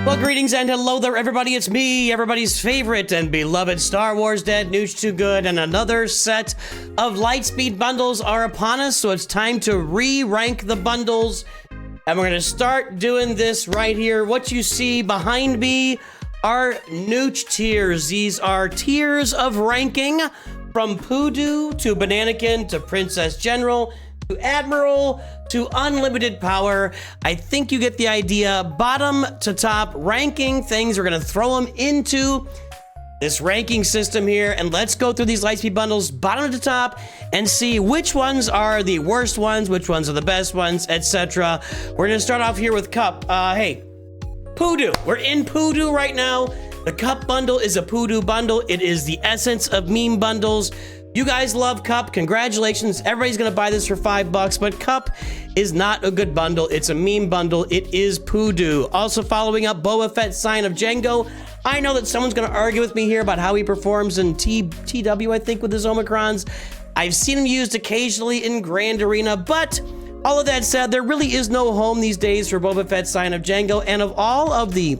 Well, greetings and hello there, everybody. It's me, everybody's favorite and beloved Star Wars Dad, Nooch Too Good, and another set of Lightspeed bundles are upon us, so it's time to re-rank the bundles. And we're going to start doing this right here. What you see behind me are Nooch tiers. These are tiers of ranking from POODOO to Bananakin to Princess General to Admiral to Unlimited Power. I think you get the idea. Bottom to top ranking things. We're gonna throw them into this ranking system here, and let's go through these Lightspeed bundles bottom to top and see which ones are the worst ones, which ones are the best ones, etc. We're gonna start off here with Cup. Hey, POODOO. We're in POODOO right now. The Cup bundle is a POODOO bundle. It is the essence of meme bundles. You guys love Cup, congratulations. Everybody's gonna buy this for $5, but Cup is not a good bundle. It's a meme bundle. It is POODOO. Also following up, Boba Fett Sign of Jango. I know that someone's gonna argue with me here about how he performs in TW, I think, with his Omicrons. I've seen him used occasionally in Grand Arena, but all of that said, there really is no home these days for Boba Fett Sign of Jango, and of all of the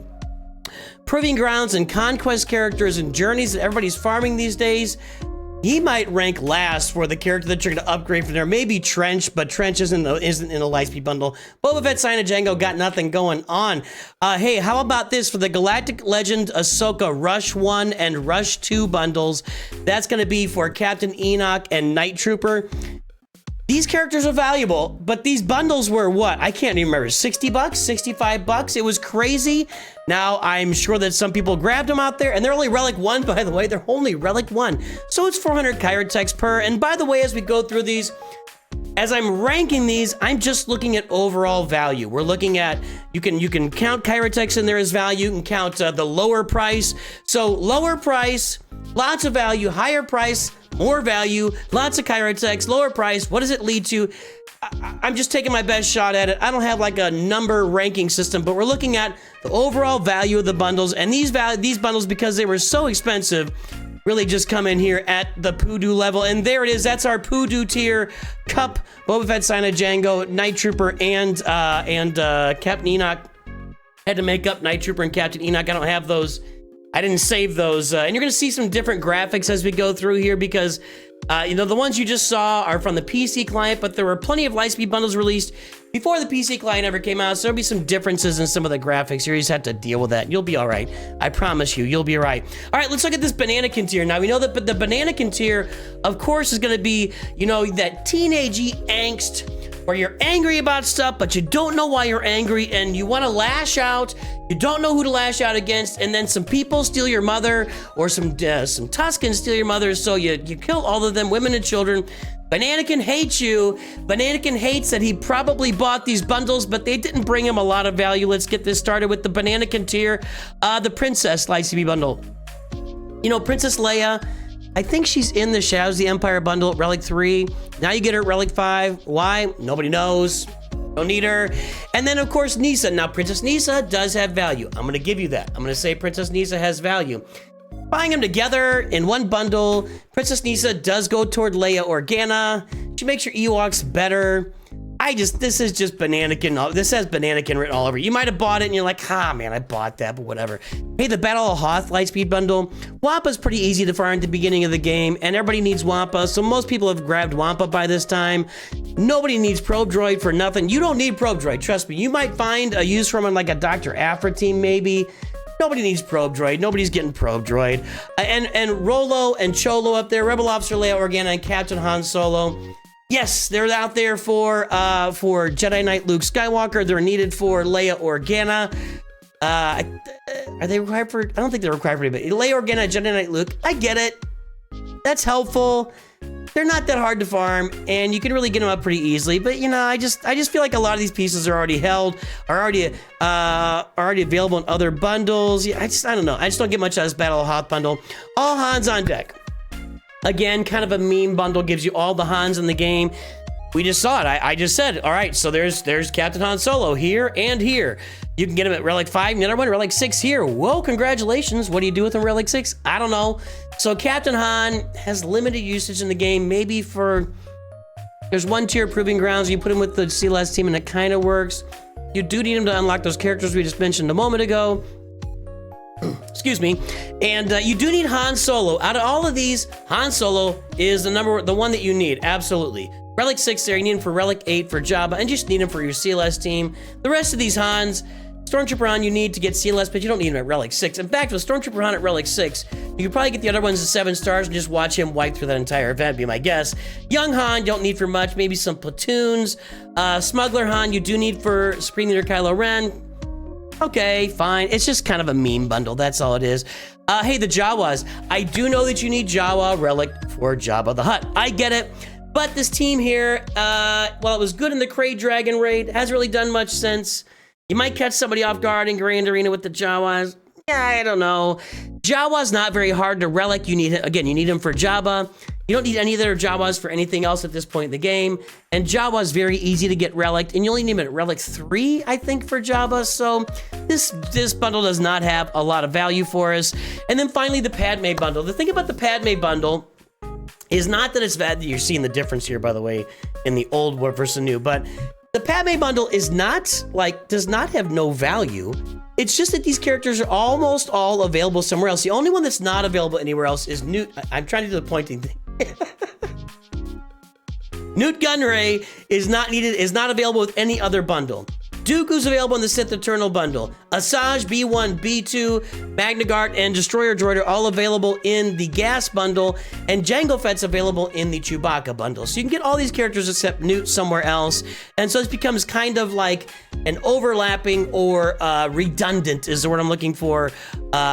Proving Grounds and Conquest characters and journeys that everybody's farming these days, he might rank last for the character that you're going to upgrade from there. Maybe Trench, but Trench isn't in a Lightspeed bundle. Boba Fett Sign of Jango got nothing going on. Hey, how about this for the Galactic Legend Ahsoka Rush 1 and Rush 2 bundles? That's going to be for Captain Enoch and Night Trooper. These characters are valuable, but these bundles were what? I can't even remember. 60 bucks, 65 bucks. It was crazy. Now, I'm sure that some people grabbed them out there, and they're only Relic 1, by the way. They're only Relic 1. So it's 400 Kyrotex per. And by the way, as we go through these, as I'm ranking these, I'm just looking at overall value. We're looking at, you can count Kyrotex in there as value. You can count the lower price. So lower price, lots of value. Higher price, more value, lots of Kyrotex, lower price. What does it lead to? I'm just taking my best shot at it. I don't have like a number ranking system, but we're looking at the overall value of the bundles. And these bundles, because they were so expensive, really just come in here at the POODOO level. And there it is. That's our POODOO tier. Cup, Boba Fett Sign of Jango, Night Trooper, and Captain Enoch. Had to make up Night Trooper and Captain Enoch. I don't have those. I didn't save those. And you're going to see some different graphics as we go through here because, you know, the ones you just saw are from the PC client, but there were plenty of Lightspeed bundles released before the PC client ever came out. So there'll be some differences in some of the graphics here. You just have to deal with that. You'll be all right. I promise you, you'll be all right. All right, let's look at this Bananakin tier. Now, we know that the Bananakin tier, of course, is going to be, you know, that teenage-y angst where you're angry about stuff, but you don't know why you're angry and you want to lash out. You don't know who to lash out against, and then some people steal your mother, or some Tuskens steal your mother, so you kill all of them, women and children. Bananakin hates you. Bananakin hates that he probably bought these bundles, but they didn't bring him a lot of value. Let's get this started with the Bananakin tier, the Princess Lightspeed bundle. You know, Princess Leia, I think she's in the Shadows of the Empire bundle at Relic 3. Now you get her at Relic 5. Why? Nobody knows. Don't need her. And then, of course, Nisa. Now, Princess Nisa does have value. I'm going to give you that. I'm going to say Princess Nisa has value. Buying them together in one bundle, Princess Nisa does go toward Leia Organa. She makes your Ewoks better. This is just Bananakin. This has Bananakin written all over it. You might have bought it and you're like, ah, man, I bought that, but whatever. Hey, the Battle of Hoth Lightspeed bundle. Wampa's pretty easy to farm at the beginning of the game, and everybody needs Wampa, so most people have grabbed Wampa by this time. Nobody needs Probe Droid for nothing. You don't need Probe Droid, trust me. You might find a use for him on like a Dr. Aphra team, maybe. Nobody needs Probe Droid. Nobody's getting Probe Droid. And Rolo and Cholo up there, Rebel Officer Leia Organa and Captain Han Solo. Yes, they're out there for Jedi Knight Luke Skywalker. They're needed for Leia Organa. Are they required for? I don't think they're required for anybody. Leia Organa, Jedi Knight Luke. I get it. That's helpful. They're not that hard to farm, and you can really get them up pretty easily. But you know, I just feel like a lot of these pieces are already held, are already available in other bundles. Yeah, I don't know. I just don't get much out of this Battle of Hoth bundle. All Hans on deck. Again, kind of a meme bundle, gives you all the Hans in the game. We just saw it. I just said, all right, so there's Captain Han Solo here and here. You can get him at Relic 5, another one, Relic 6 here. Whoa, congratulations. What do you do with him, Relic 6? I don't know. So Captain Han has limited usage in the game, maybe for... There's one tier Proving Grounds. You put him with the CLS team and it kind of works. You do need him to unlock those characters we just mentioned a moment ago. Excuse me. And you do need Han Solo. Out of all of these, Han Solo is the one that you need. Absolutely. Relic 6 there, you need him for Relic 8 for Jabba, and just need him for your CLS team. The rest of these Hans, Stormtrooper Han you need to get CLS, but you don't need him at Relic 6. In fact, with Stormtrooper Han at Relic 6, you could probably get the other ones at 7 stars and just watch him wipe through that entire event, be my guess. Young Han, you don't need for much, maybe some platoons. Smuggler Han, you do need for Supreme Leader Kylo Ren. Okay, fine. It's just kind of a meme bundle, that's all it is. Hey, the Jawas. I do know that you need Jawa Relic for Jabba the Hutt. I get it. But this team here, while it was good in the Krayt Dragon raid, hasn't really done much since. You might catch somebody off guard in Grand Arena with the Jawas. Yeah, I don't know. Jawa's not very hard to relic. You need, again, you need him for Jabba. You don't need any other Jawas for anything else at this point in the game. And Jawa's very easy to get relicked, and you only need him at Relic 3, I think, for Jabba. So this bundle does not have a lot of value for us. And then finally, the Padme bundle. The thing about the Padme bundle is not that it's bad. You're seeing the difference here, by the way, in the old versus new, but the Padme bundle is not, like, does not have no value. It's just that these characters are almost all available somewhere else. The only one that's not available anywhere else is Newt. I'm trying to do the pointing thing. Newt Gunray is not available with any other bundle. Dooku's available in the Sith Eternal bundle. Asajj, B1, B2, Magna Guard, and Destroyer Droid are all available in the Gas bundle, and Jango Fett's available in the Chewbacca bundle. So you can get all these characters except Newt somewhere else, and so this becomes kind of like an overlapping or redundant is the word I'm looking for.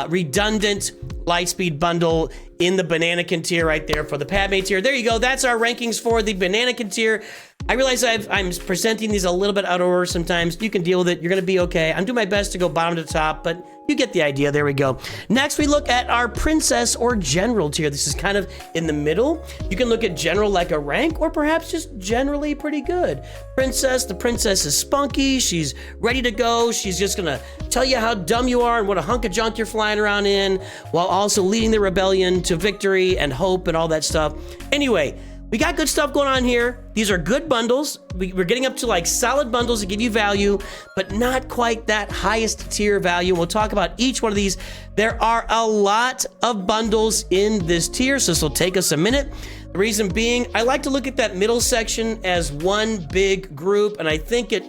Redundant Lightspeed bundle in the Bananakin tier right there for the Padme tier. There you go. That's our rankings for the Bananakin tier. I realize I'm presenting these a little bit out of order sometimes. You can deal with it. You're going to be okay. I'm doing my best to go bottom to top, but you get the idea. There we go. Next, we look at our Princess or General tier. This is kind of in the middle. You can look at General like a rank, or perhaps just generally pretty good. Princess, the princess is spunky. She's ready to go. She's just going to tell you how dumb you are and what a hunk of junk you're flying around in, while also leading the rebellion to victory and hope and all that stuff. Anyway, we got good stuff going on here. These are good bundles. We're getting up to like solid bundles that give you value, but not quite that highest tier value. We'll talk about each one of these. There are a lot of bundles in this tier, so this will take us a minute. The reason being, I like to look at that middle section as one big group, and I think it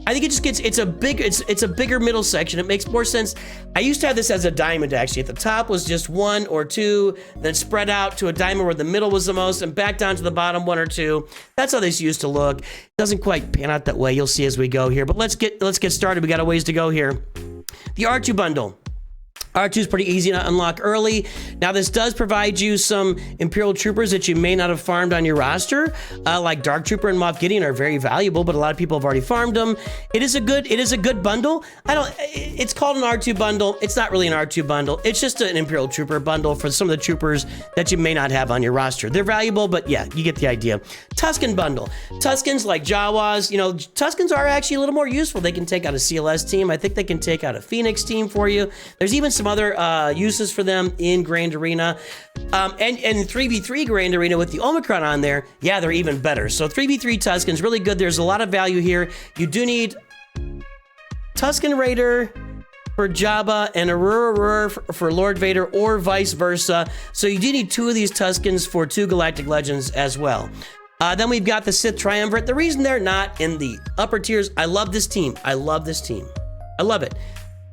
just gets, it's a bigger middle section. It makes more sense. I used to have this as a diamond, actually. At the top was just 1 or 2, then spread out to a diamond where the middle was the most, and back down to the bottom 1 or 2. That's how this used to look. It doesn't quite pan out that way. You'll see as we go here. But let's get started. We got a ways to go here. The R2 bundle. R2 is pretty easy to unlock early. Now, this does provide you some Imperial Troopers that you may not have farmed on your roster, like Dark Trooper and Moff Gideon are very valuable, but a lot of people have already farmed them. It is a good bundle. It's called an R2 bundle. It's not really an R2 bundle. It's just an Imperial Trooper bundle for some of the troopers that you may not have on your roster. They're valuable, but yeah, you get the idea. Tusken bundle. Tuskens like Jawas, Tuskens are actually a little more useful. They can take out a CLS team. I think they can take out a Phoenix team for you. There's even some other uses for them in Grand Arena. And 3v3 Grand Arena with the Omicron on there, yeah, they're even better. So 3v3 Tuskens, really good. There's a lot of value here. You do need Tusken Raider for Jabba and Aurora for Lord Vader, or vice versa. So you do need 2 of these Tuskens for 2 Galactic Legends as well. Then we've got the Sith Triumvirate. The reason they're not in the upper tiers, I love this team. I love it.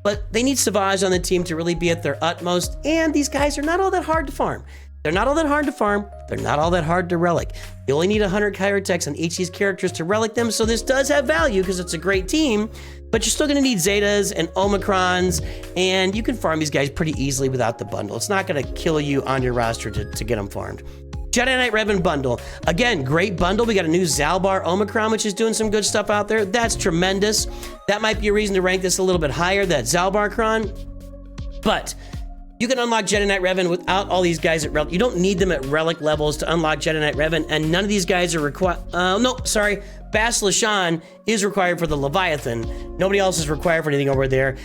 But they need Savage on the team to really be at their utmost, and these guys are not all that hard to farm. They're not all that hard to farm. They're not all that hard to relic. You only need 100 Kyrotex on each of these characters to relic them, so this does have value because it's a great team, but you're still going to need Zetas and Omicrons, and you can farm these guys pretty easily without the bundle. It's not going to kill you on your roster to get them farmed. Jedi Knight Revan bundle. Again, great bundle. We got a new Zalbar Omicron, which is doing some good stuff out there. That's tremendous. That might be a reason to rank this a little bit higher, that Zalbarcron. But you can unlock Jedi Knight Revan without all these guys at Relic. You don't need them at Relic levels to unlock Jedi Knight Revan, and none of these guys are required. Bas Lashan is required for the Leviathan. Nobody else is required for anything over there.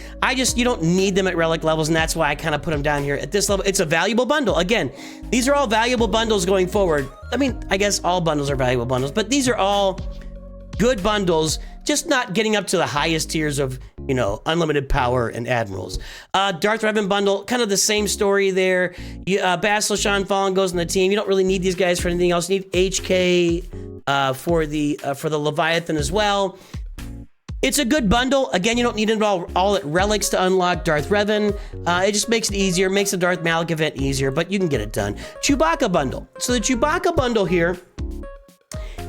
You don't need them at Relic levels, and that's why I kind of put them down here at this level. It's a valuable bundle. Again, these are all valuable bundles going forward. I mean, I guess all bundles are valuable bundles, but these are all good bundles, just not getting up to the highest tiers of you know, unlimited power and admirals. Darth Revan bundle, kind of the same story there. Bastila Shan Fallen goes on the team. You don't really need these guys for anything else. You need HK for the Leviathan as well. It's a good bundle. Again, you don't need it all at relics to unlock Darth Revan. It just makes it easier, makes the Darth Malak event easier, but you can get it done. Chewbacca bundle. So the Chewbacca bundle here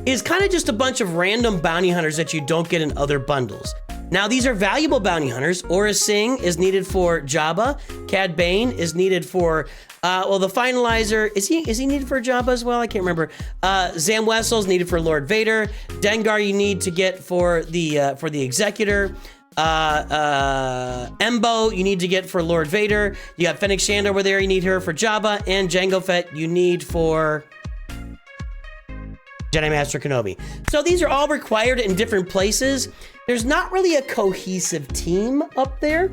is kind of just a bunch of random bounty hunters that you don't get in other bundles. Now, these are valuable bounty hunters. Aura Singh is needed for Jabba. Cad Bane is needed for, well, the Finalizer. Is he needed for Jabba as well? I can't remember. Zam Wessel is needed for Lord Vader. Dengar you need to get for the Executor. Embo you need to get for Lord Vader. You got Fennec Shand over there. You need her for Jabba. And Jango Fett you need for Jedi Master Kenobi. So these are all required in different places. There's not really a cohesive team up there.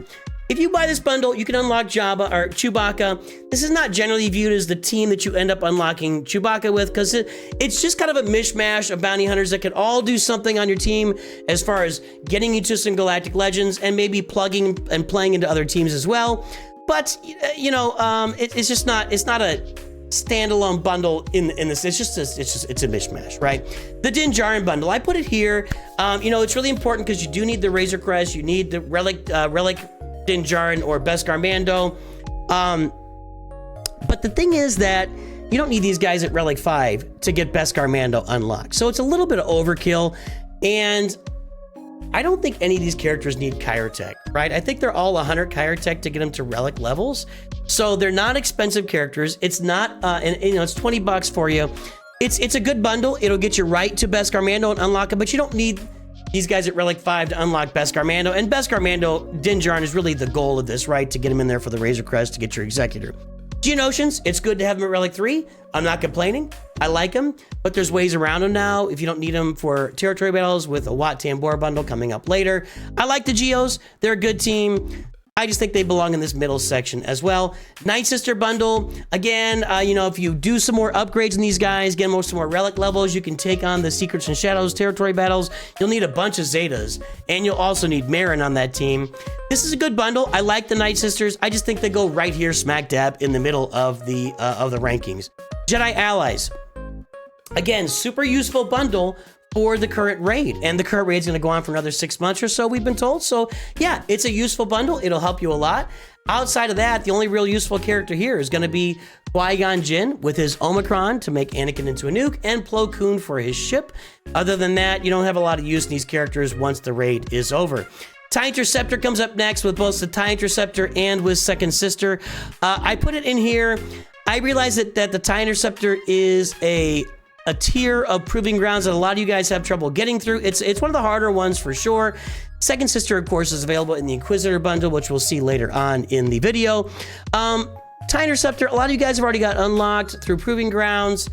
If you buy this bundle, you can unlock Jabba or Chewbacca. This is not generally viewed as the team that you end up unlocking Chewbacca with, because it's just kind of a mishmash of bounty hunters that can all do something on your team as far as getting you to some Galactic Legends and maybe plugging and playing into other teams as well. But you know, it's not a standalone bundle in this. It's a mishmash, right? The Din Djarin bundle, I put it here. You know, it's really important because you do need the Razor Crest, you need the relic Din Djarin or Beskar Mando. But the thing is that you don't need these guys at Relic 5 to get Beskar Mando unlocked. So it's a little bit of overkill, and I don't think any of these characters need Kyrotech, right? I think they're all 100 Kyrotech to get them to Relic levels. So they're not expensive characters. It's not, and you know, it's 20 bucks for you. It's a good bundle. It'll get you right to Beskar Mando and unlock it, but you don't need these guys at Relic 5 to unlock Beskar Mando. And Beskar Mando, Din Djarin is really the goal of this, right? To get him in there for the Razor Crest to get your Executor. Geonosians, it's good to have them at Relic 3. I'm not complaining. I like them, but there's ways around them now if you don't need them for territory battles with a Wat Tambor bundle coming up later. I like the Geos. They're a good team. I just think they belong in this middle section as well. Night Sister bundle, again, you know, if you do some more upgrades in these guys, get some more relic levels, you can take on the Secrets and Shadows territory battles. You'll need a bunch of Zetas, and you'll also need Marin on that team. This is a good bundle. I like the Night Sisters. I just think they go right here, smack dab in the middle of the rankings. Jedi Allies, again, super useful bundle for the current raid, and the current raid is going to go on for another 6 months or so, we've been told. So yeah, it's a useful bundle. It'll help you a lot. Outside of that, the only real useful character here is going to be Qui-Gon Jinn with his Omicron to make Anakin into a nuke, and Plo Koon for his ship. Other than that, you don't have a lot of use in these characters once the raid is over. TIE Interceptor comes up next with both the TIE Interceptor and with Second Sister. I put it in here. I realize that the TIE Interceptor is a tier of proving grounds that a lot of you guys have trouble getting through. It's one of the harder ones for sure. Second Sister, of course, is available in the Inquisitor bundle, which we'll see later on in the video. TIE Interceptor, a lot of you guys have already got unlocked through proving grounds.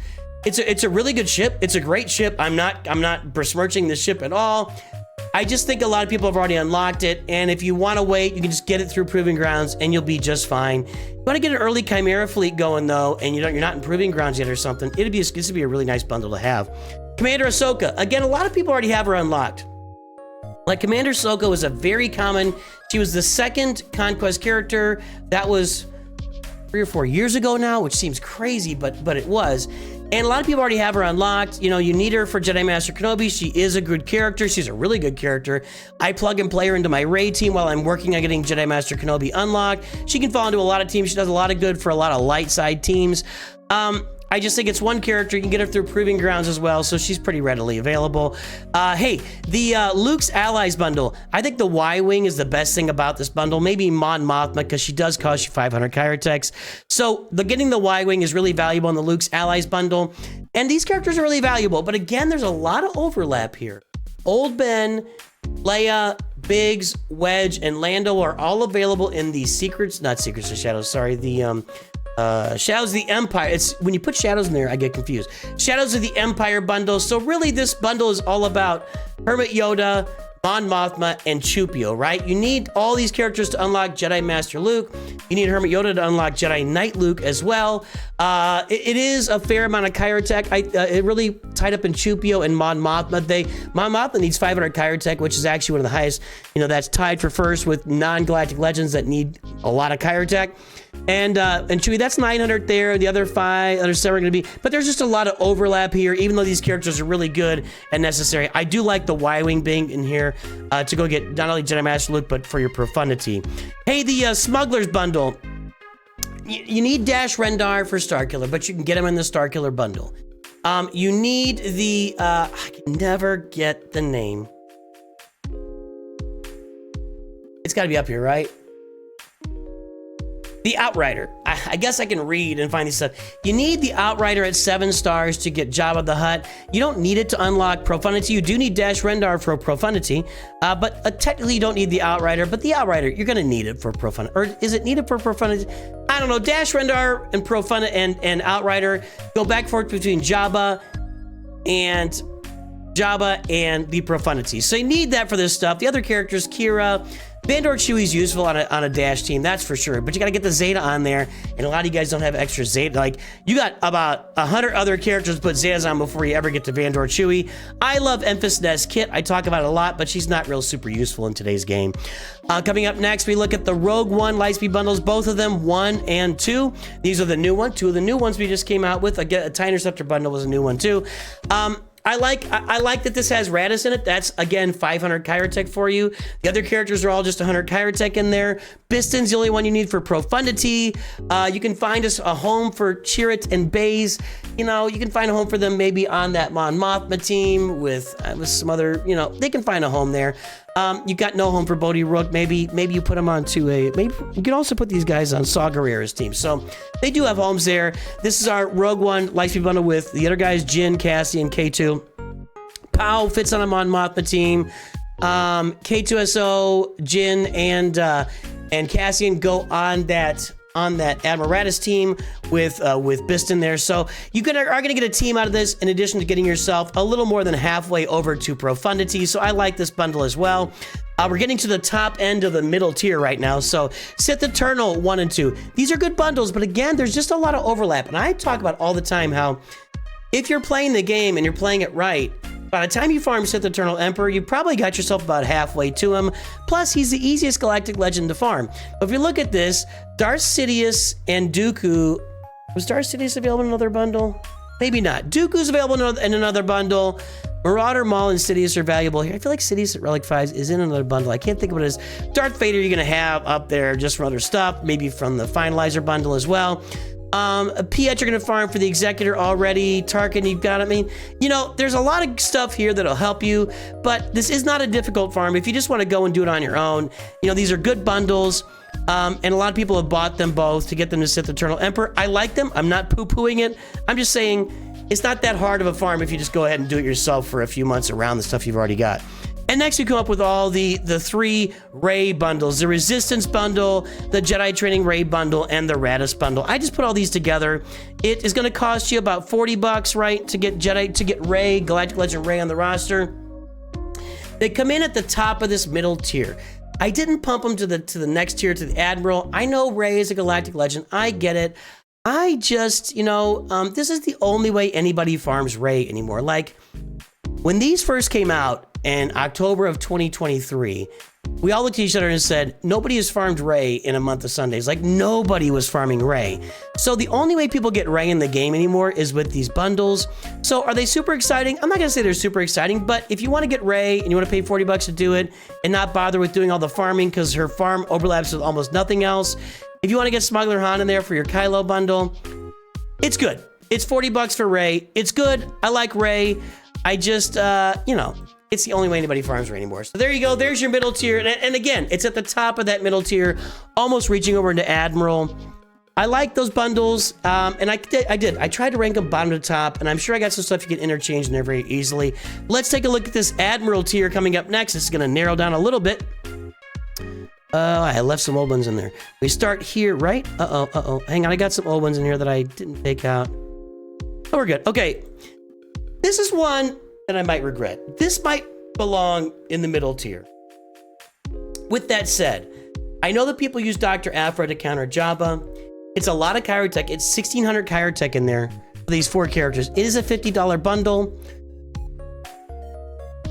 It's a really good ship. It's a great ship. I'm not besmirching this ship at all. I just think a lot of people have already unlocked it, and if you want to wait, you can just get it through Proving Grounds, and you'll be just fine. You want to get an early Chimera fleet going, though, and you're not in Proving Grounds yet or something, this would be a really nice bundle to have. Commander Ahsoka. Again, a lot of people already have her unlocked. Like, Commander Ahsoka was a very common... She was the second Conquest character. That was 3 or 4 years ago now, which seems crazy, but it was. And a lot of people already have her unlocked. You know, you need her for Jedi Master Kenobi. She is a good character. She's a really good character. I plug and play her into my raid team while I'm working on getting Jedi Master Kenobi unlocked. She can fall into a lot of teams. She does a lot of good for a lot of light side teams. I just think it's one character. You can get her through Proving Grounds as well, so she's pretty readily available. Hey, the Luke's Allies bundle. I think the Y-Wing is the best thing about this bundle. Maybe Mon Mothma, because she does cost you 500 Kyrotechs. So getting the Y-Wing is really valuable in the Luke's Allies bundle. And these characters are really valuable, but again, there's a lot of overlap here. Old Ben, Leia, Biggs, Wedge, and Lando are all available in the not Secrets and Shadows, sorry, the Shadows of the Empire. It's when you put Shadows in there, I get confused. Shadows of the Empire bundle. So really, this bundle is all about Hermit Yoda, Mon Mothma, and Chupio, right? You need all these characters to unlock Jedi Master Luke. You need Hermit Yoda to unlock Jedi Knight Luke as well. It is a fair amount of Chirotech. It really tied up in Chupio and Mon Mothma. Mon Mothma needs 500 Chirotech, which is actually one of the highest. You know, that's tied for first with non-galactic legends that need a lot of Chirotech. And Chewie, that's 900 there. The other 7 are going to be, but there's just a lot of overlap here, even though these characters are really good and necessary. I do like the Y-Wing being in here to go get not only Jedi Master Luke, but for your profundity. Hey, the Smuggler's Bundle. You need Dash Rendar for Starkiller, but you can get him in the Starkiller bundle. You need the, I can never get the name. It's got to be up here, right? The Outrider. I guess I can read and find these stuff. You need the Outrider at 7 stars to get Jabba the Hutt. You don't need it to unlock Profundity. You do need Dash Rendar for Profundity, but technically you don't need the Outrider, but the Outrider, you're gonna need it for Profundity. Or is it needed for Profundity? I don't know. Dash Rendar and Profundity and Outrider go back and forth between Jabba and the Profundity. So you need that for this stuff. The other characters, Kira, Bandor Chewie's useful on a Dash team, that's for sure. But you gotta get the Zeta on there, and a lot of you guys don't have extra Zeta. Like, you got about 100 other characters to put Zetas on before you ever get to Bandor Chewie. I love Emphas Nest Kit. I talk about it a lot, but she's not real super useful in today's game. Coming up next, we look at the Rogue One Lightspeed bundles, both of them 1 and 2. These are the new ones. 2 of the new ones we just came out with. A TIE Interceptor bundle was a new one too. I like that this has Radis in it. That's, again, 500 Chirotech for you. The other characters are all just 100 Chirotech in there. Biston's the only one you need for Profundity. You can find us a home for Chirrut and Baze. You know, you can find a home for them maybe on that Mon Mothma team with some other, you know, they can find a home there. You got no home for Bodhi Rook. Maybe you put them onto maybe you can also put these guys on Saw Gerrera's team. So they do have homes there. This is our Rogue One Lightspeed bundle with the other guys, Jin, Cassie, and K2. Pow fits on a Mon Mothma team. K2SO, Jin, and Cassian go on that Admiratus team with Biston there. So you are gonna get a team out of this in addition to getting yourself a little more than halfway over to Profundity. So I like this bundle as well. We're getting to the top end of the middle tier right now. So Sith Eternal 1 and 2. These are good bundles, but again, there's just a lot of overlap. And I talk about all the time how if you're playing the game and you're playing it right, by the time you farm Sith Eternal Emperor, you probably got yourself about halfway to him. Plus, he's the easiest galactic legend to farm. If you look at this, Darth Sidious and Dooku. Was Darth Sidious available in another bundle? Maybe not. Dooku's available in another bundle. Marauder, Maul, and Sidious are valuable here. I feel like Sidious at Relic 5 is in another bundle. I can't think of what it is. Darth Vader you're going to have up there just from other stuff. Maybe from the Finalizer bundle as well. Piet you're gonna farm for the Executor already. Tarkin you've got. I mean, you know, there's a lot of stuff here that'll help you, but this is not a difficult farm. If you just want to go and do it on your own, you know, these are good bundles. And a lot of people have bought them both to get them to Sith Eternal Emperor. I like them. I'm not poo-pooing it. I'm just saying it's not that hard of a farm if you just go ahead and do it yourself for a few months around the stuff you've already got. And next we come up with all the 3 Rey bundles, the Resistance bundle, the Jedi Training Rey bundle, and the Radis bundle. I just put all these together. It is going to cost you about $40, right, to get Rey, Galactic Legend Rey on the roster. They come in at the top of this middle tier. I didn't pump them to the next tier, to the Admiral. I know Rey is a Galactic Legend. I get it. I just, you know, this is the only way anybody farms Rey anymore. Like, when these first came out, in October of 2023, we all looked at each other and said, nobody has farmed Rey in a month of Sundays. Like, nobody was farming Rey. So the only way people get Rey in the game anymore is with these bundles. So are they super exciting? I'm not gonna say they're super exciting, but if you wanna get Rey and you wanna pay $40 to do it and not bother with doing all the farming because her farm overlaps with almost nothing else, if you wanna get Smuggler Han in there for your Kylo bundle, it's good. It's $40 for Rey. It's good. I like Rey. I just, you know, it's the only way anybody farms Rey anymore. So there you go. There's your middle tier. And again, it's at the top of that middle tier, almost reaching over into Admiral. I like those bundles. And I did. I tried to rank them bottom to top, and I'm sure I got some stuff you can interchange in there very easily. Let's take a look at this Admiral tier coming up next. This is going to narrow down a little bit. I left some old ones in there. We start here, right? Uh-oh. Hang on. I got some old ones in here that I didn't take out. Oh, we're good. Okay. This is one that I might regret. This might belong in the middle tier. With that said, I know that people use Dr. Afra to counter Jabba. It's a lot of Chirotech. It's 1,600 Chirotech in there for these 4 characters. It is a $50 bundle.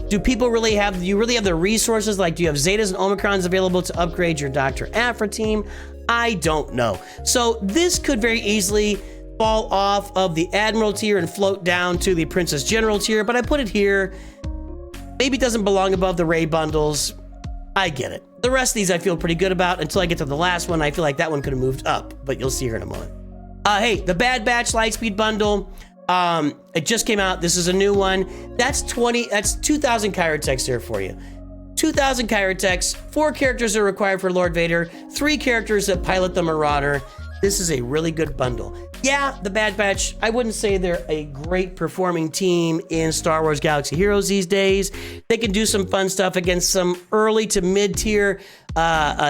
Do people really have, do you really have the resources? Like, do you have Zetas and Omicrons available to upgrade your Dr. Afra team? I don't know. So this could very easily fall off of the Admiral tier and float down to the Princess General tier, but I put it here. Maybe it doesn't belong above the Rey bundles. I get it. The rest of these I feel pretty good about until I get to the last one. I feel like that one could have moved up, but you'll see here in a moment. Hey, the Bad Batch Lightspeed bundle. It just came out. This is a new one. That's 2,000 Chirotechs there for you. 2,000 Chirotechs, 4 characters are required for Lord Vader, 3 characters that pilot the Marauder. This is a really good bundle. Yeah, the Bad Batch, I wouldn't say they're a great performing team in Star Wars Galaxy Heroes these days. They can do some fun stuff against some early to mid-tier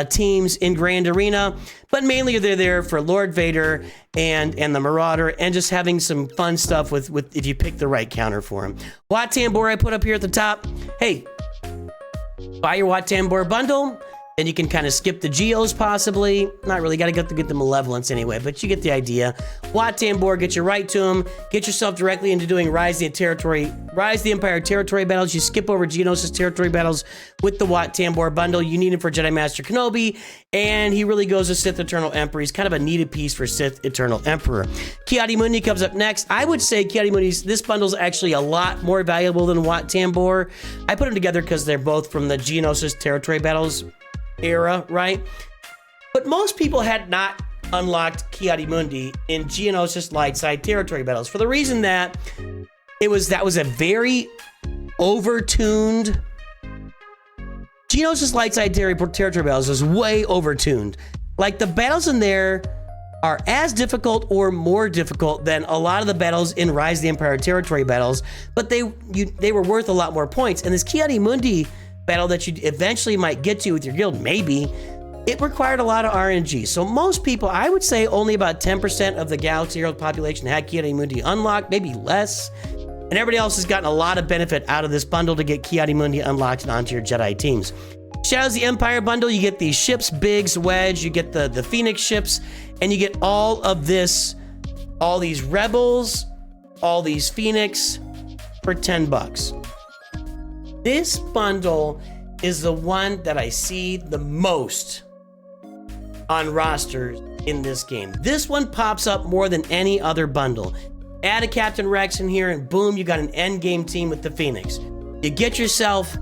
teams in Grand Arena, but mainly they're there for Lord Vader and the Marauder, and just having some fun stuff with if you pick the right counter for him. Wat Tambor I put up here at the top. Hey, buy your Wat Tambor bundle, and you can kind of skip the Geos possibly. Not really, got to get the Malevolence anyway, but you get the idea. Wat Tambor, get you right to him. Get yourself directly into doing Rise the Empire territory battles. You skip over Geonosis territory battles with the Wat Tambor bundle. You need him for Jedi Master Kenobi, and he really goes to Sith Eternal Emperor. He's kind of a needed piece for Sith Eternal Emperor. Ki-Adi-Mundi comes up next. I would say Ki-Adi-Mundi's, this bundle is actually a lot more valuable than Wat Tambor. I put them together because they're both from the Geonosis territory battles era, right? But most people had not unlocked Ki-Adi-Mundi in Geonosis Lightside territory battles for the reason that that was a very overtuned Geonosis Lightside territory battles was way overtuned. Like, the battles in there are as difficult or more difficult than a lot of the battles in Rise of the Empire territory battles, but they were worth a lot more points. And this Ki-Adi-Mundi battle that you eventually might get to with your guild, maybe, it required a lot of RNG. So most people, I would say only about 10% of the Galaxy Herald population had Ki-Adi-Mundi unlocked, maybe less. And everybody else has gotten a lot of benefit out of this bundle to get Ki-Adi-Mundi unlocked and onto your Jedi teams. Shadows of the Empire bundle, you get these ships, Biggs, Wedge, you get the Phoenix ships, and you get all of this, all these Rebels, all these Phoenix for $10. This bundle is the one that I see the most on rosters in this game. This one pops up more than any other bundle. Add a Captain Rex in here and boom, you got an end game team with the Phoenix. You get yourself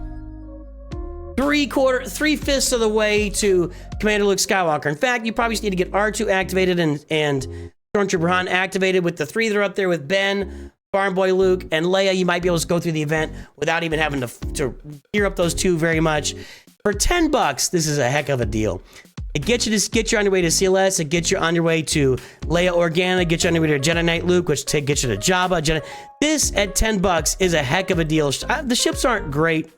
3/5 of the way to Commander Luke Skywalker. In fact, you probably just need to get R2 activated and Stormtrooper Han activated with the 3 that are up there with Ben, Farm Boy Luke, and Leia. You might be able to go through the event without even having to gear up those 2 very much. For $10, this is a heck of a deal. It gets you on your way to CLS. It gets you on your way to Leia Organa. Gets you on your way to Jedi Knight Luke, which gets you to Jabba. This at $10 is a heck of a deal. The ships aren't great,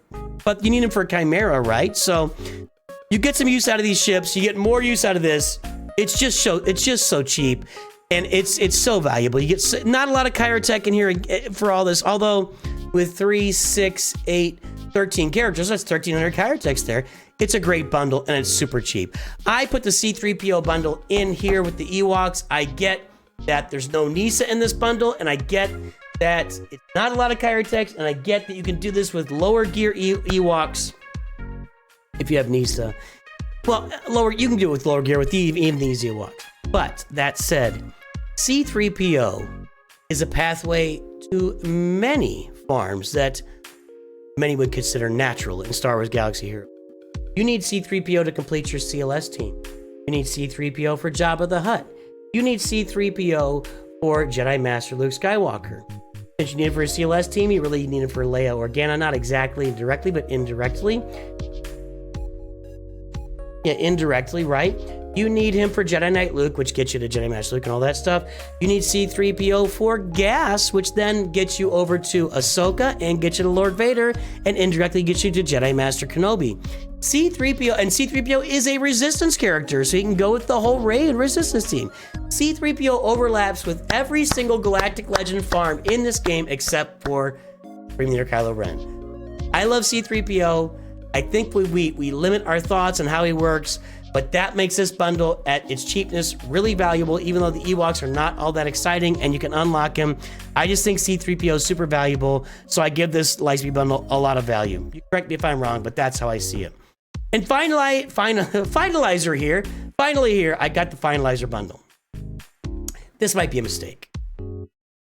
but you need them for Chimera, right? So you get some use out of these ships. You get more use out of this. It's just so cheap, and it's so valuable. You get not a lot of Chirotech in here for all this, although with 3, 6, 8, 13 characters, that's 1,300 Chirotechs there. It's a great bundle, and it's super cheap. I put the C-3PO bundle in here with the Ewoks. I get that there's no Nisa in this bundle, and I get that it's not a lot of Chirotechs, and I get that you can do this with lower gear Ewoks if you have Nisa. Well, you can do it with lower gear with even these Ewoks. But that said, C-3PO is a pathway to many farms that many would consider natural in Star Wars Galaxy Heroes. You need C-3PO to complete your CLS team. You need C-3PO for Jabba the Hutt. You need C-3PO for Jedi Master Luke Skywalker. Since you need it for a CLS team, you really need it for Leia Organa. Not exactly directly, but indirectly. Yeah, indirectly, right? You need him for Jedi Knight Luke, which gets you to Jedi Master Luke and all that stuff. You need C-3PO for Gas, which then gets you over to Ahsoka and gets you to Lord Vader, and indirectly gets you to Jedi Master Kenobi. C-3PO is a Resistance character, so you can go with the whole Rey and Resistance team. C-3PO overlaps with every single Galactic Legend farm in this game except for Premier Kylo Ren. I love C3PO. I think we limit our thoughts on how he works, but that makes this bundle at its cheapness really valuable, even though the Ewoks are not all that exciting and you can unlock him. I just think C3PO is super valuable, so I give this Lightspeed bundle a lot of value. You correct me if I'm wrong, but that's how I see it. And finalizer here. Finally here, I got the finalizer bundle. This might be a mistake.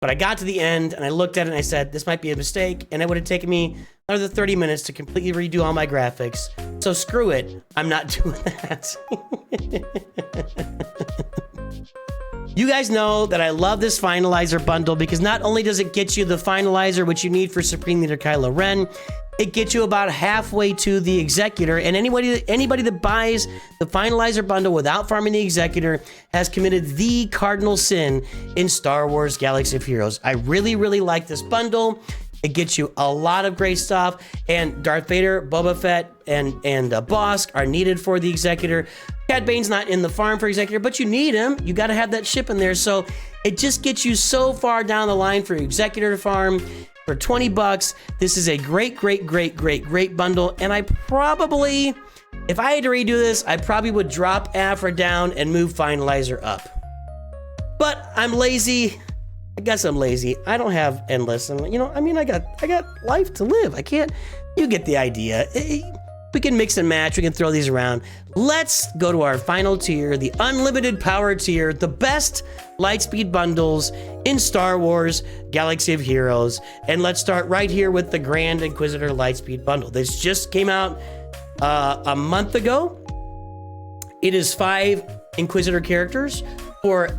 But I got to the end and I looked at it and I said, this might be a mistake. And it would have taken me another 30 minutes to completely redo all my graphics. So screw it. I'm not doing that. You guys know that I love this finalizer bundle because not only does it get you the finalizer, which you need for Supreme Leader Kylo Ren, it gets you about halfway to the Executor, and anybody that buys the finalizer bundle without farming the Executor has committed the cardinal sin in Star Wars Galaxy of Heroes. I really, really like this bundle. It gets you a lot of great stuff, and Darth Vader, Boba Fett, and Bossk are needed for the Executor. Cad Bane's not in the farm for Executor, but you need him. You got to have that ship in there, so it just gets you so far down the line for Executor to farm. For 20 bucks, this is a great bundle, and I probably, if I had to redo this, I probably would drop Afra down and move Finalizer up. But I'm lazy. I guess I'm lazy. I don't have endless, and you know, I mean, I got life to live. I can't. You get the idea. We can mix and match. We can throw these around. Let's go to our final tier, the unlimited power tier, the best Lightspeed bundles in Star Wars Galaxy of Heroes. And let's start right here with the Grand Inquisitor Lightspeed bundle. This just came out a month ago. It is 5 Inquisitor characters for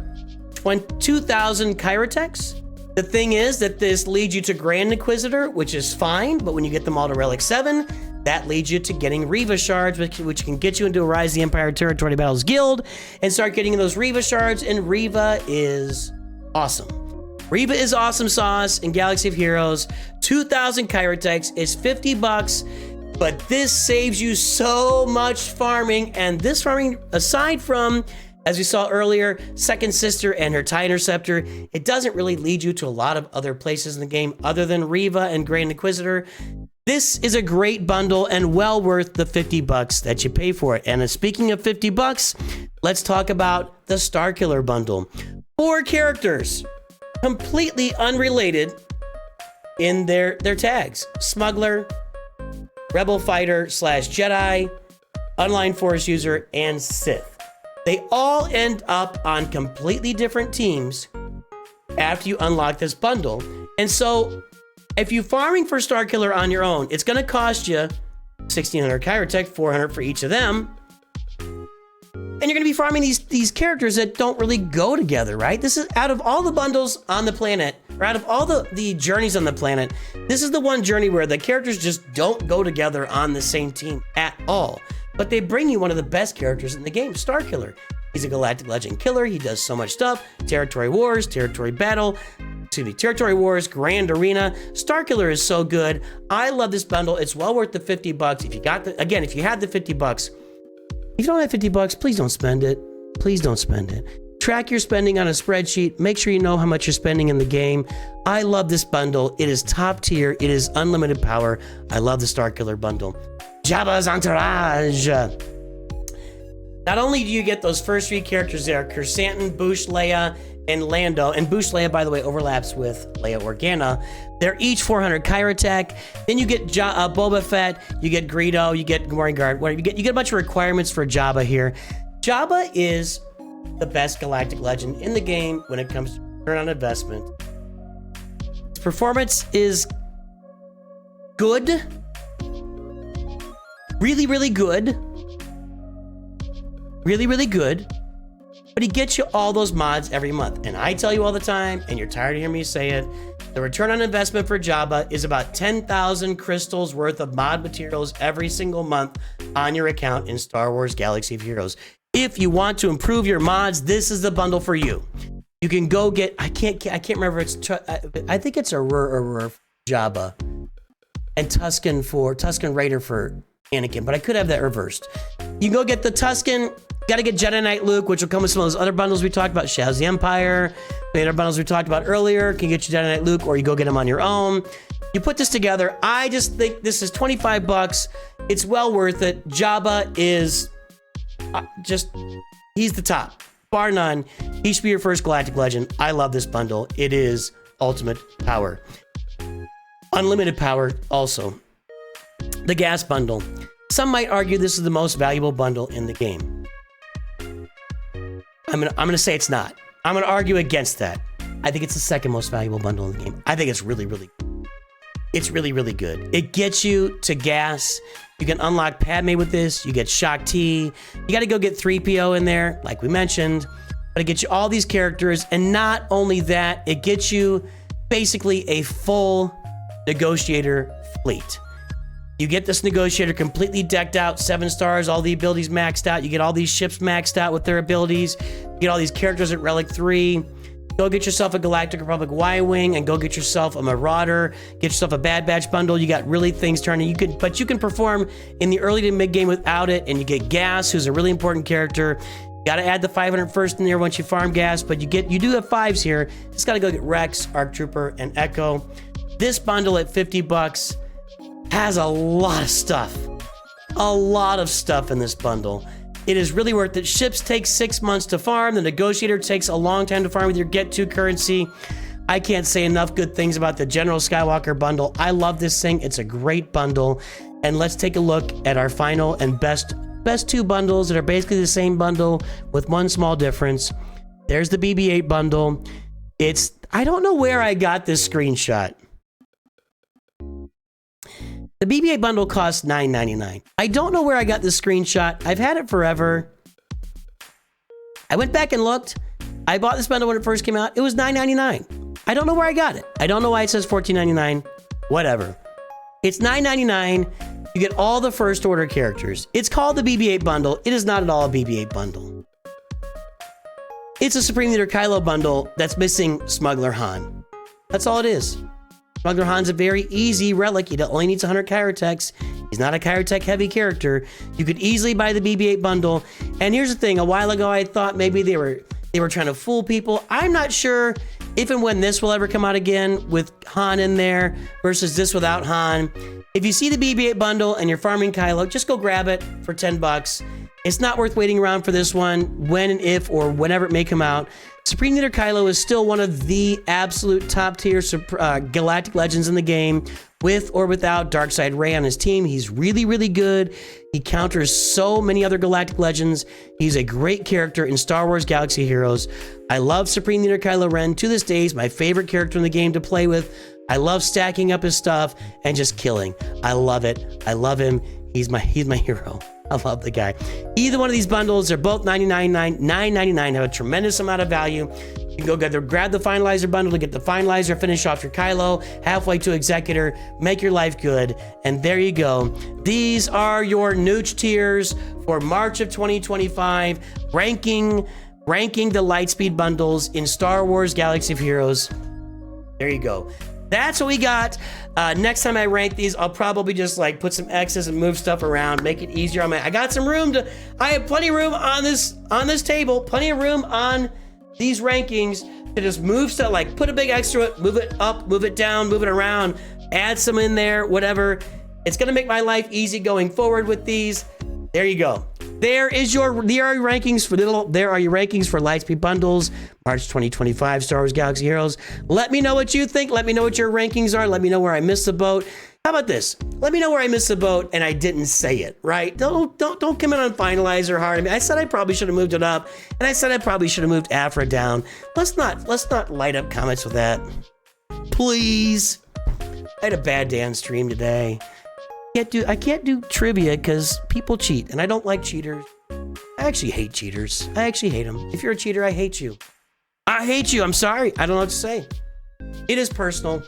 2,000 Kyrotex. The thing is that this leads you to Grand Inquisitor, which is fine, but when you get them all to Relic 7, that leads you to getting Reva shards, which can get you into a Rise of the Empire Territory Battles Guild and start getting those Reva shards, and Reva is awesome. Reva is awesome sauce in Galaxy of Heroes. 2,000 Kyrotex is 50 bucks, but this saves you so much farming, and this farming, aside from, as we saw earlier, Second Sister and her TIE Interceptor, it doesn't really lead you to a lot of other places in the game other than Reva and Grand Inquisitor. This is a great bundle and well worth the 50 bucks that you pay for it. And speaking of 50 bucks, let's talk about the Starkiller bundle. 4 characters, completely unrelated in their tags. Smuggler, Rebel Fighter / Jedi, Online Force User, and Sith. They all end up on completely different teams after you unlock this bundle. And so if you're farming for Starkiller on your own, it's going to cost you 1,600 Kyrotech, 400 for each of them. And you're going to be farming these characters that don't really go together, right? This is, out of all the bundles on the planet, or out of all the journeys on the planet, this is the one journey where the characters just don't go together on the same team at all. But they bring you one of the best characters in the game, Starkiller. He's a Galactic Legend killer. He does so much stuff. Territory Wars, Territory Battle, Territory Wars, Grand Arena. Starkiller is so good. I love this bundle. It's well worth the 50 bucks. If you got the, again, if you had the 50 bucks, if you don't have 50 bucks, please don't spend it. Please don't spend it. Track your spending on a spreadsheet. Make sure you know how much you're spending in the game. I love this bundle. It is top tier. It is unlimited power. I love the Starkiller bundle. Jabba's Entourage. Not only do you get those first 3 characters there, Chrysanthemum, Boushh, Leia, and Lando, and Boushh Leia, by the way, overlaps with Leia Organa. They're each 400 Kyrotech. Then you get Boba Fett, you get Greedo, you get Gamorrean Guard, whatever. You get a bunch of requirements for Jabba here. Jabba is the best Galactic Legend in the game when it comes to return on investment. His performance is good. Really, really good. Really, really good. But he gets you all those mods every month. And I tell you all the time, and you're tired of hearing me say it, the return on investment for Jabba is about 10,000 crystals worth of mod materials every single month on your account in Star Wars Galaxy of Heroes. If you want to improve your mods, this is the bundle for you. You can go get, I can't remember, I think it's a Jabba and Tusken Raider for Anakin, but I could have that reversed. You can go get the Tusken, gotta get Jedi Knight Luke, which will come with some of those other bundles we talked about, Shadows of the Empire, the other bundles we talked about earlier, can get you Jedi Knight Luke, or you go get them on your own. You put this together. I just think this is 25 bucks. It's well worth it. Jabba is he's the top. Bar none. He should be your first Galactic Legend. I love this bundle. It is ultimate power. Unlimited power also. The gas bundle. Some might argue this is the most valuable bundle in the game. I'm gonna say it's not. I'm gonna argue against that. I think it's the second most valuable bundle in the game. I think it's really really good. It gets you to gas. You can unlock Padme with this. You get Shock T. You got to go get 3PO in there, like we mentioned. But it gets you all these characters, and not only that, it gets you basically a full negotiator fleet. You get this negotiator completely decked out, 7 stars, all the abilities maxed out. You get all these ships maxed out with their abilities. You get all these characters at Relic 3. Go get yourself a Galactic Republic Y-Wing and go get yourself a Marauder. Get yourself a Bad Batch bundle. You got really things turning. But you can perform in the early to mid game without it, and you get Gas, who's a really important character. You got to add the 500 first in there once you farm Gas, but you do have 5s here. Just got to go get Rex, ARC Trooper, and Echo. This bundle at 50 bucks has a lot of stuff. A lot of stuff in this bundle. It is really worth it. Ships take 6 months to farm. The negotiator takes a long time to farm with your get to currency. I can't say enough good things about the General Skywalker bundle. I love this thing. It's a great bundle. And let's take a look at our final and best 2 bundles that are basically the same bundle with one small difference. There's the BB-8 bundle. I don't know where I got this screenshot. The BB-8 bundle costs $9.99. I don't know where I got this screenshot. I've had it forever. I went back and looked. I bought this bundle when it first came out. It was $9.99. I don't know where I got it. I don't know why it says $14.99. Whatever. It's $9.99. You get all the first order characters. It's called the BB-8 bundle. It is not at all a BB-8 bundle. It's a Supreme Leader Kylo bundle that's missing Smuggler Han. That's all it is. Smuggler Han's a very easy relic. He only needs 100 Kyrotechs. He's not a Kyrotech heavy character. You could easily buy the BB-8 bundle. And here's the thing, a while ago I thought maybe they were trying to fool people. I'm not sure if and when this will ever come out again with Han in there versus this without Han. If you see the BB-8 bundle and you're farming Kylo, just go grab it for 10 bucks. It's not worth waiting around for this one when and if or whenever it may come out. Supreme Leader Kylo is still one of the absolute top tier Galactic Legends in the game, with or without Darkseid Rey on his team. He's really, really good. He counters so many other Galactic Legends. He's a great character in Star Wars Galaxy Heroes. I love Supreme Leader Kylo Ren. To this day, he's my favorite character in the game to play with. I love stacking up his stuff and just killing. I love it. I love him. He's my hero. I love the guy. Either one of these bundles, they're both $9.99, have a tremendous amount of value. You can go grab the Finalizer bundle to get the Finalizer, finish off your Kylo, halfway to Executor, make your life good, and there you go. These are your Nooch tiers for March of 2025, ranking the Lightspeed bundles in Star Wars Galaxy of Heroes. There you go. That's what we got. Next time I rank these, I'll probably just like put some X's and move stuff around, make it easier on I got some room I have plenty of room on this table, plenty of room on these rankings to just move stuff, like put a big X through it, move it up, move it down, move it around, add some in there, whatever. It's gonna make my life easy going forward with these. There you go. There are your rankings for Lightspeed bundles, March 2025, Star Wars Galaxy Heroes. Let me know what you think. Let me know what your rankings are. Let me know where I missed the boat. How about this? Let me know where I missed the boat and I didn't say it, right? Don't come in on Finalizer hard. I said I probably should have moved it up, and I said I probably should have moved Afra down. Let's not light up comments with that, please. I had a bad day on stream today. I can't do trivia because people cheat, and I don't like cheaters. I actually hate cheaters. I actually hate them. If you're a cheater, I hate you. I hate you. I'm sorry. I don't know what to say. It is personal.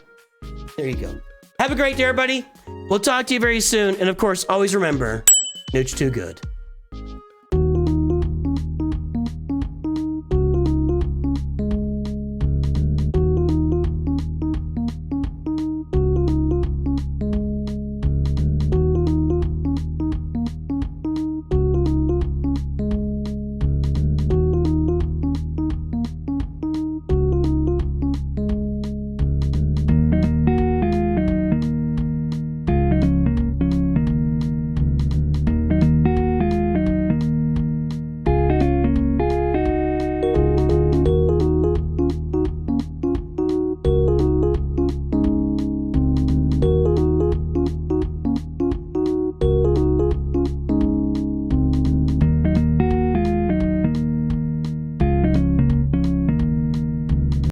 There you go. Have a great day, everybody. We'll talk to you very soon. And of course, always remember, Nooch too good.